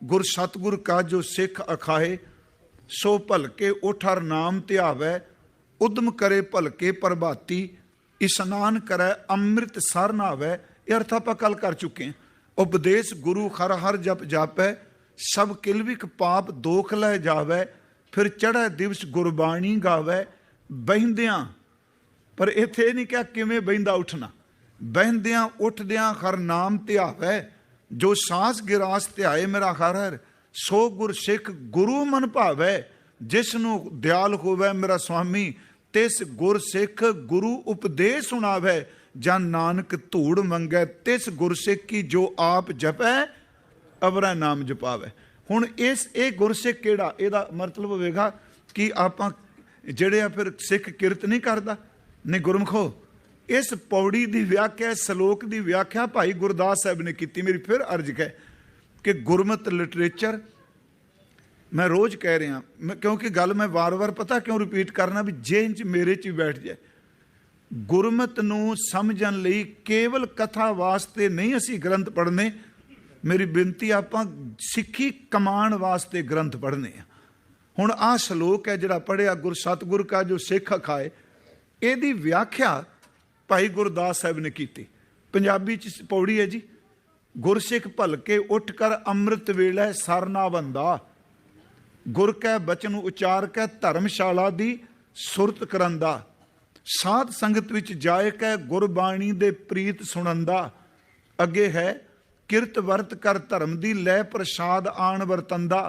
गुर सतगुर का जो सिख अखाए, सो भलके उठ हर नाम ध्यावै, उद्यम करे भलके प्रभाती, इशनान करे अमृत सर नहावै। ये अर्थ आप कल कर चुके हैं। उपदेश गुरु हर हर जप जापै, सब किलविक पाप दोख लै जावै, फिर चढ़ै दिवस गुरबाणी गावै। बहिंदियां, पर इत्थे नहीं क्या किवें बहिंदा उठना, बहिंदियां उठदियां हर नाम ध्यावै, जो सांस गिरास ध्याए मेरा हर हर, सो गुर सिख गुरु मन भावै। जिसनों दयाल होवै मेरा स्वामी, तिस गुर सिख गुरु उपदेश सुनावै। जन नानक धूड़ मंगै, तिस गुर सिख की जो आप जपै, अवरा नाम जपावै। हुण ये गुरसिख किहड़ा, इहदा मतलब होवेगा कि आपां जिहड़े आ फिर सिख किरत नहीं करदा। नहीं गुरमुखो, इस पौड़ी की व्याख्या, सलोक की व्याख्या भाई गुरदास साहब ने की। मेरी फिर अर्ज है कि गुरमत लिटरेचर, मैं रोज़ कह रहा, क्योंकि गल मैं वार वार पता क्यों रिपीट करना भी जेन च मेरे च बैठ जाए। गुरमत नूं समझण लई केवल कथा वास्ते नहीं असी ग्रंथ पढ़ने, मेरी बेनती आपां सिੱਖੀ कमाण वास्ते ग्रंथ पढ़ने। हुण आ सलोक है जिहड़ा पढ़िया, गुर सतगुर का जो सिख अखाए, इहदी व्याख्या भाई गुरदास साहब ने की। पंजाबी च पौड़ी है जी, गुरसिख भलके उठ कर अमृत वेलै सर ना बंदा, गुर कै बचन उचार कै धर्मशाला दी सुरत करंदा, साध संगत विच जाए कै गुरबाणी दे प्रीत सुनंदा। अगे है किरत वर्त कर धर्म दी लै प्रसाद आण वरतंदा,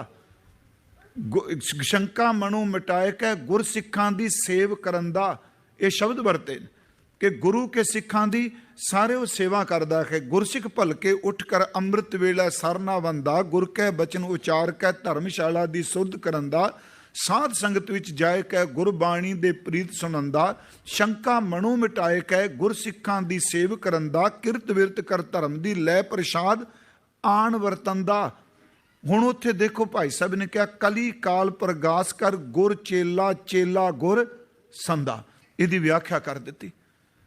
शंका मनो मिटाए कै गुर सिखां दी सेव करंदा। ये शब्द वरते कि गुरु के सिखां दी सारे वो सेवा करदा है। गुरसिख भलके उठ कर अमृत वेला सरना बंदा, गुर कै बचन उचार कै धर्मशाला दी सुध करंदा, साध संगत विच जाए कै गुरबाणी दे प्रीत सुनंदा, शंका मनो मिटाए कै गुर सिखां दी सेव करंदा, किरत विरत कर धर्म दी लै प्रसाद आण वरतंदा। हुण उत्थे देखो भाई साहब ने कहा, कली काल प्रगास कर गुर चेला, चेला गुर संदा। इहदी व्याख्या कर दी।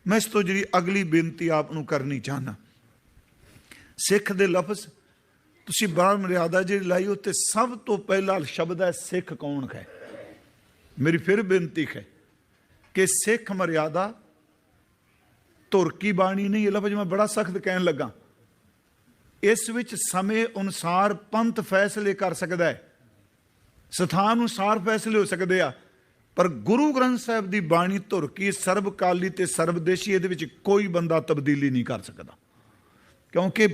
मैं इस तो जी अगली बेनती आपनूं करनी चाहना, सिख दे लफ्ज़ तुसीं बाहर मर्यादा जी लाई, उत्ते सब तो पहला शब्द है सिख कौन है। मेरी फिर बेनती है कि सिख मर्यादा धुर की बाणी नहीं, ये लफ्ज़ मैं बड़ा सख्त कहन लगा। इस विच समय अनुसार पंथ फैसले कर सकता है, स्थान अनुसार फैसले हो सकते हैं, पर गुरु ग्रंथ साहब की बाणी धुर की सर्वकाली ते सर्वदेशी, ये कोई बंदा तब्दीली नहीं कर सकता, क्योंकि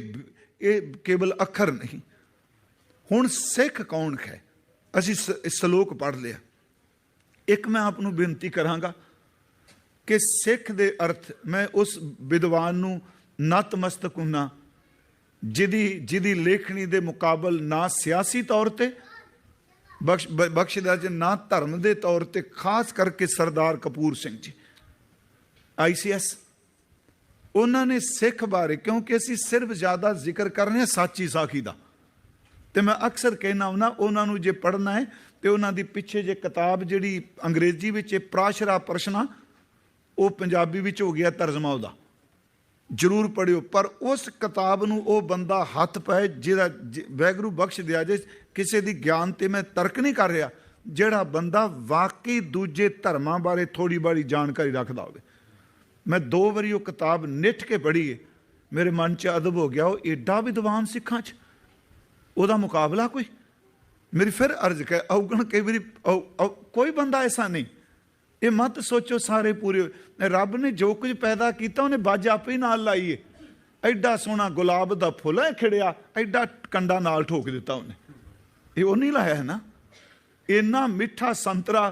ये केवल अखर नहीं। हुण सिख कौन है, असी सलोक पढ़ लिया। एक मैं आपनूं बेनती करांगा कि सिख दे अर्थ, मैं उस विद्वान नूं नतमस्तक हुन्ना जिहदी लेखनी दे मुकाबल ना सियासी तौर पर बख्शदा जी, ना धर्म के तौर पर, खास करके सरदार कपूर सिंह जी ICS, उन्होंने सिख बारे, क्योंकि असी सिर्फ ज़्यादा जिक्र करने साची साखी का, तो मैं अक्सर कहना हुन्ना उन्होंने जे पढ़ना है तो उन्होंने पिछे जे किताब जी अंग्रेजी में प्राशरा प्रश्ना, वो पंजाबी में हो गया तर्जमा उहदा, जरूर पढ़ियो। पर उस किताब नूं वो बंदा हथ पाए जिहदा वैगुरू बख्श दिया जे, किसी की ज्ञान ते मैं तर्क नहीं कर रहा, जिहड़ा बंदा वाकई दूजे धर्मां बारे थोड़ी बड़ी जानकारी रखदा होवे। मैं 2 बारी वो किताब निठ के पढ़ी है, मेरे मन च अदब हो गया, वो एडा विद्वान सिखां च उहदा मुकाबला कोई। मेरी फिर अर्ज है, अवगण कई बारी कोई बंदा ऐसा नहीं, ये मत सोचो सारे पूरे, रब ने जो कुछ पैदा किया उन्हें बज आप ही नाल लाई है। एडा सोहना गुलाब का फुल है खिड़िया, एडा कंडा नाल ठोक दिता उन्हें, ये वो नहीं लाया है ना। इन्ना मिठा संतरा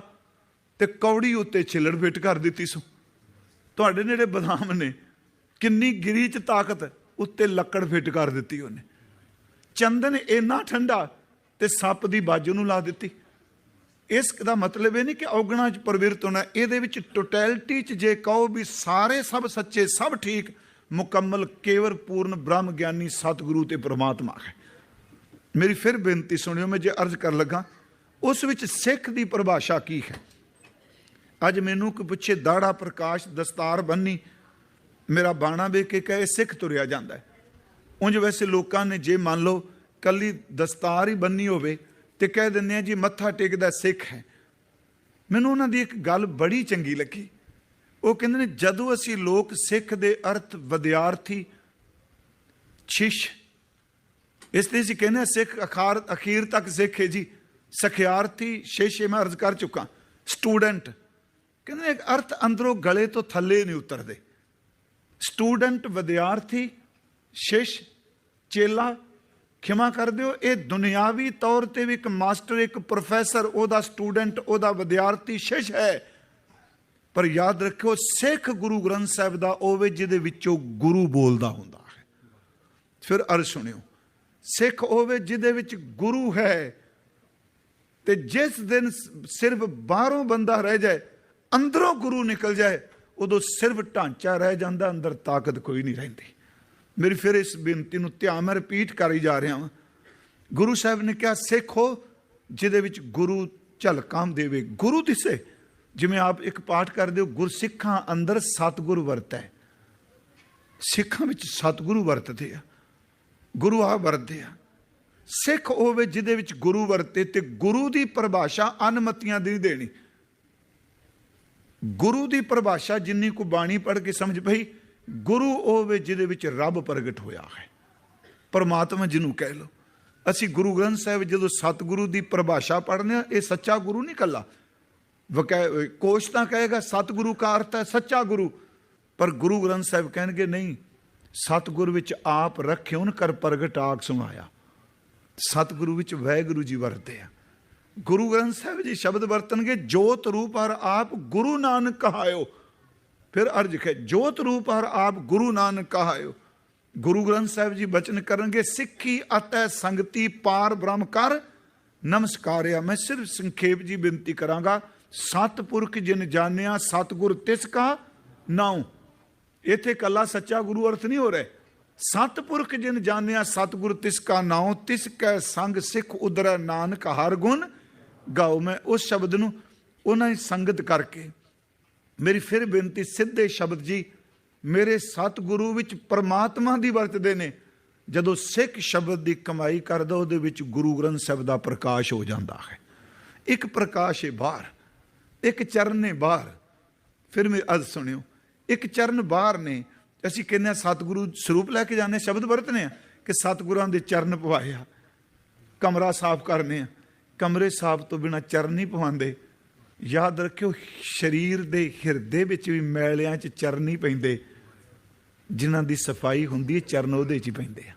ते कौड़ी उत्ते छिलड़ फिट कर दी सो, तुहाडे नेड़े बदाम ने, किन्नी गिरी च ताकत, उत्ते लकड़ फिट कर दी उन्हें। चंदन इन्ना ठंडा ते सप की बाजू नूं ला दी। इसका मतलब ये नहीं कि औगणा च प्रवृत्त होना, ये टोटैलिटी च जे कहो भी सारे सब सच्चे, सब ठीक, मुकम्मल केवल पूर्ण ब्रह्म ज्ञानी सतगुरु ते परमात्मा है। मेरी फिर बेनती सुनियो, मैं जे अर्ज कर लगा उस विच सिख की परिभाषा की है। अज मैनू कोई पुछे दाड़ा प्रकाश दस्तार बन्नी, मेरा बाणा वेख के कहे सिख तुरिया जाता है। उंज वैसे लोगों ने जे मान लो ਕੱਲੀ ਦਸਤਾਰ ਹੀ ਬੰਨੀ ਹੋਵੇ ਤੇ ਕਹਿ ਦਿੰਦੇ ਆ ਜੀ ਮੱਥਾ ਟੇਕਦਾ ਸਿੱਖ ਹੈ। ਮੈਨੂੰ ਉਹਨਾਂ ਦੀ ਇੱਕ ਗੱਲ ਬੜੀ ਚੰਗੀ ਲੱਗੀ। ਉਹ ਕਹਿੰਦੇ ਨੇ ਜਦੋਂ ਅਸੀਂ ਲੋਕ ਸਿੱਖ ਦੇ ਅਰਥ ਵਿਦਿਆਰਥੀ, ਸ਼ਿਸ਼, ਇਸ ਲਈ ਅਸੀਂ ਕਹਿੰਦੇ ਸਿੱਖ ਅਖੀਰ ਤੱਕ ਸਿੱਖ ਹੈ ਜੀ। ਸਖਿਆਰਥੀ, ਸ਼ਿਸ਼ ਮੈਂ ਅਰਜ਼ ਕਰ ਚੁੱਕਾ। ਸਟੂਡੈਂਟ ਕਹਿੰਦੇ ਇੱਕ ਅਰਥ ਅੰਦਰੋਂ ਗਲੇ ਤੋਂ ਥੱਲੇ ਨਹੀਂ ਉਤਰਦੇ। ਸਟੂਡੈਂਟ, ਵਿਦਿਆਰਥੀ, ਸ਼ਿਸ਼, ਚੇਲਾ, ਖਿਮਾ ਕਰ ਦਿਓ, ਇਹ ਦੁਨਿਆਵੀ ਤੌਰ ਤੇ ਵੀ ਇੱਕ ਮਾਸਟਰ, ਇੱਕ ਪ੍ਰੋਫੈਸਰ, ਉਹਦਾ ਸਟੂਡੈਂਟ, ਉਹਦਾ ਵਿਦਿਆਰਥੀ, ਸ਼ਿਸ਼ ਹੈ। ਪਰ ਯਾਦ ਰੱਖਿਓ ਸਿੱਖ ਗੁਰੂ ਗ੍ਰੰਥ ਸਾਹਿਬ ਦਾ ਹੋਵੇ ਜਿਹਦੇ ਵਿੱਚੋਂ ਗੁਰੂ ਬੋਲਦਾ ਹੁੰਦਾ ਹੈ। ਫਿਰ ਅਰਜ਼ ਸੁਣਿਓ, ਸਿੱਖ ਹੋਵੇ ਜਿਹਦੇ ਵਿੱਚ ਗੁਰੂ ਹੈ। ਤੇ ਜਿਸ ਦਿਨ ਸਿਰਫ ਬਾਹਰੋਂ ਬੰਦਾ ਰਹਿ ਜਾਏ, ਅੰਦਰੋਂ ਗੁਰੂ ਨਿਕਲ ਜਾਏ, ਉਦੋਂ ਸਿਰਫ ਢਾਂਚਾ ਰਹਿ ਜਾਂਦਾ, ਅੰਦਰ ਤਾਕਤ ਕੋਈ ਨਹੀਂ ਰਹਿੰਦੀ। ਮੇਰੀ ਫਿਰ ਇਸ ਬੇਨਤੀ ਨੂੰ ਧਿਆਨ ਮੈਂ ਰਿਪੀਟ ਕਰੀ ਜਾ ਰਿਹਾ ਹਾਂ। ਗੁਰੂ ਸਾਹਿਬ ਨੇ ਕਿਹਾ ਸਿੱਖ ਹੋ ਜਿਹਦੇ ਵਿੱਚ ਗੁਰੂ ਝਲਕਾਂ ਦੇਵੇ, ਗੁਰੂ ਦਿਸੇ। ਜਿਵੇਂ ਆਪ ਇੱਕ ਪਾਠ ਕਰਦੇ ਹੋ, ਗੁਰਸਿੱਖਾਂ ਅੰਦਰ ਸਤਿਗੁਰ ਵਰਤੈ। ਸਿੱਖਾਂ ਵਿੱਚ ਸਤਿਗੁਰੂ ਵਰਤਦੇ ਆ, ਗੁਰੂ ਆ ਵਰਤਦੇ ਆ। ਸਿੱਖ ਹੋਵੇ ਜਿਹਦੇ ਵਿੱਚ ਗੁਰੂ ਵਰਤੇ। ਤੇ ਗੁਰੂ ਦੀ ਪਰਿਭਾਸ਼ਾ ਅਨਮਤੀਆਂ ਦੀ ਦੇਣੀ। ਗੁਰੂ ਦੀ ਪਰਿਭਾਸ਼ਾ ਜਿੰਨੀ ਕੋ ਬਾਣੀ ਪੜ੍ਹ ਕੇ ਸਮਝ ਪਈ, ਗੁਰੂ ਹੋਵੇ ਜਿਹਦੇ ਵਿੱਚ ਰੱਬ ਪ੍ਰਗਟ ਹੋਇਆ ਹੈ, ਪਰਮਾਤਮਾ ਜਿਹਨੂੰ ਕਹਿ ਲਓ। ਅਸੀਂ ਗੁਰੂ ਗ੍ਰੰਥ ਸਾਹਿਬ ਜਦੋਂ ਸਤਿਗੁਰੂ ਦੀ ਪਰਿਭਾਸ਼ਾ ਪੜ੍ਹਨੇ ਆ, ਇਹ ਸੱਚਾ ਗੁਰੂ ਨਹੀਂ ਕੱਲਾ। ਕੋਸ਼ ਤਾਂ ਕਹੇਗਾ ਸਤਿਗੁਰੂ ਕਾ ਅਰਥ ਹੈ ਸੱਚਾ ਗੁਰੂ, ਪਰ ਗੁਰੂ ਗ੍ਰੰਥ ਸਾਹਿਬ ਕਹਿਣਗੇ ਨਹੀਂ, ਸਤਿਗੁਰ ਵਿੱਚ ਆਪ ਰੱਖਿਉਨ ਕਰ ਪ੍ਰਗਟ ਆਖ ਸੁਣਾਇਆ। ਸਤਿਗੁਰੂ ਵਿੱਚ ਵਾਹਿਗੁਰੂ ਜੀ ਵਰਤੇ ਆ। ਗੁਰੂ ਗ੍ਰੰਥ ਸਾਹਿਬ ਜੀ ਸ਼ਬਦ ਵਰਤਣਗੇ, ਜੋਤ ਰੂਪ ਹਰ ਆਪ ਗੁਰੂ ਨਾਨਕ ਕਹਾਇਓ। ਫਿਰ ਅਰਜ ਹੈ, ਜੋਤ ਰੂਪ ਹਰ ਆਪ ਗੁਰੂ ਨਾਨਕ ਕਹਾਇਓ। ਗੁਰੂ ਗ੍ਰੰਥ ਸਾਹਿਬ ਜੀ ਬਚਨ ਕਰਨਗੇ, ਸਿੱਖੀ ਅਤੈ ਸੰਗਤੀ ਪਾਰ ਬ੍ਰਹਮ ਕਰ ਨਮਸਕਾਰਿਆ। ਮੈਂ ਸਿਰਫ ਸੰਖੇਪ ਜੀ ਬੇਨਤੀ ਕਰਾਂਗਾ, ਸਤਿਪੁਰਖ ਜਿਨ ਜਾਣਿਆ ਸਤਿਗੁਰ ਤਿਸ ਕਾ ਨਾਉ। ਇੱਥੇ ਕੱਲਾ ਸੱਚਾ ਗੁਰੂ ਅਰਥ ਨਹੀਂ ਹੋ ਰਿਹਾ। ਸਤਿਪੁਰਖ ਜਿਨ ਜਾਣਿਆ ਸਤਿਗੁਰ ਤਿਸ ਕਾ ਨਾਉ, ਤਿਸ ਕੈ ਸੰਗ ਸਿੱਖ ਉਦਰੈ ਨਾਨਕ ਹਰ ਗੁਣ ਗਾਓ। ਮੈਂ ਉਸ ਸ਼ਬਦ ਨੂੰ ਉਹਨਾਂ ਦੀ ਸੰਗਤ ਕਰਕੇ, ਮੇਰੀ ਫਿਰ ਬੇਨਤੀ, ਸਿੱਧੇ ਸ਼ਬਦ ਜੀ ਮੇਰੇ ਸਤਿਗੁਰੂ ਵਿੱਚ ਪਰਮਾਤਮਾ ਦੀ ਵਰਤਦੇ ਨੇ। ਜਦੋਂ ਸਿੱਖ ਸ਼ਬਦ ਦੀ ਕਮਾਈ ਕਰਦਾ, ਉਹਦੇ ਵਿੱਚ ਗੁਰੂ ਗ੍ਰੰਥ ਸਾਹਿਬ ਦਾ ਪ੍ਰਕਾਸ਼ ਹੋ ਜਾਂਦਾ ਹੈ। ਇੱਕ ਪ੍ਰਕਾਸ਼ ਹੈ ਬਾਹਰ, ਇੱਕ ਚਰਨ ਨੇ ਬਾਹਰ। ਫਿਰ ਮੇਰੀ ਅਰਜ਼ ਸੁਣਿਓ, ਇੱਕ ਚਰਨ ਬਾਹਰ ਨੇ। ਅਸੀਂ ਕਹਿੰਦੇ ਹਾਂ ਸਤਿਗੁਰੂ ਸਰੂਪ ਲੈ ਕੇ ਜਾਂਦੇ, ਸ਼ਬਦ ਵਰਤਨੇ ਆ ਕਿ ਸਤਿਗੁਰਾਂ ਦੇ ਚਰਨ ਪਵਾਏ ਆ। ਕਮਰਾ ਸਾਫ਼ ਕਰਨੇ ਆ, ਕਮਰੇ ਸਾਫ਼ ਤੋਂ ਬਿਨਾਂ ਚਰਨ ਨਹੀਂ ਪਵਾਉਂਦੇ। ਯਾਦ ਰੱਖਿਓ, ਸਰੀਰ ਦੇ ਹਿਰਦੇ ਵਿੱਚ ਵੀ ਮੈਲਿਆਂ 'ਚ ਚਰਨ ਨਹੀਂ ਪੈਂਦੇ। ਜਿਨ੍ਹਾਂ ਦੀ ਸਫਾਈ ਹੁੰਦੀ ਹੈ, ਚਰਨ ਉਹਦੇ 'ਚ ਹੀ ਪੈਂਦੇ ਆ।